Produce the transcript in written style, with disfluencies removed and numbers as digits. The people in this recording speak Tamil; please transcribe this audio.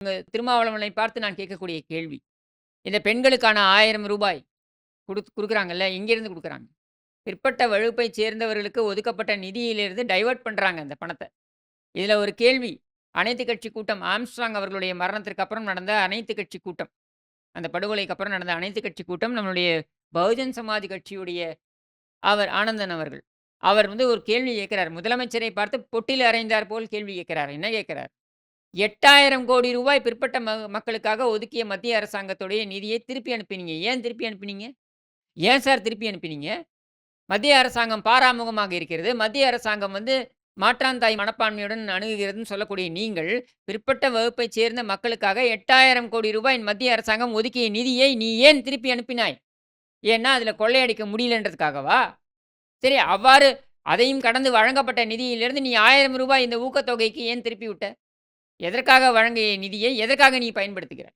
திருமாவளவனை பார்த்து நான் கேட்கக்கூடிய கேள்வி. இந்த பெண்களுக்கான ரூ. 1000 குடுக்குறாங்கல்ல, எங்கேருந்து குடுக்குறாங்க? பிற்பட்ட வகுப்பைச் சேர்ந்தவர்களுக்கு ஒதுக்கப்பட்ட நிதியிலிருந்து டைவர்ட் பண்றாங்க அந்த பணத்த. இதுல ஒரு கேள்வி. அனைத்து கட்சி கூட்டம் ஆம்ஸ்ட்ராங் அவர்களுடைய மரணத்திற்கு அப்புறம் நடந்த அனைத்து கட்சி கூட்டம். அந்த படுகொலைக்கு அப்புறம் நடந்த அனைத்து கட்சி கூட்டம் நம்மளுடைய பகுஜன் சமாஜ் கட்சியுடைய அவர் ஆனந்தன் அவர்கள். அவர் ஒரு கேள்வி கேட்கிறார். முதலமைச்சரை பார்த்து பொட்டில் அறைந்தார் போல் கேள்வி கேட்கிறார். என்ன கேட்கிறார்? ரூ. 8,000 கோடி பிற்பட்ட மக்களுக்காக ஒதுக்கிய மத்திய அரசாங்கத்துடைய நிதியை திருப்பி அனுப்பினீங்க. ஏன் திருப்பி அனுப்பினீங்க? ஏன் சார் திருப்பி அனுப்பினீங்க? மத்திய அரசாங்கம் பாராமுகமாக இருக்கிறது. மத்திய அரசாங்கம் மாற்றான் தாய் மனப்பான்மையுடன் அணுகுகிறதுன்னு சொல்லக்கூடிய நீங்கள், பிற்பட்ட வகுப்பைச் சேர்ந்த மக்களுக்காக ரூ. 8,000 கோடி மத்திய அரசாங்கம் ஒதுக்கிய நிதியை நீ ஏன் திருப்பி அனுப்பினாய்? ஏன்னா, அதில கொள்ளையடிக்க முடியலன்றதுக்காகவா? சரி, அவ்வாறு அதையும் கடந்து வழங்கப்பட்ட நிதியிலிருந்து நீ ரூ. 1000 இந்த ஊக்கத்தொகைக்கு ஏன் திருப்பி விட்ட? எதற்காக வழங்கிய நிதியை எதற்காக நீ பயன்படுத்துகிறாய்?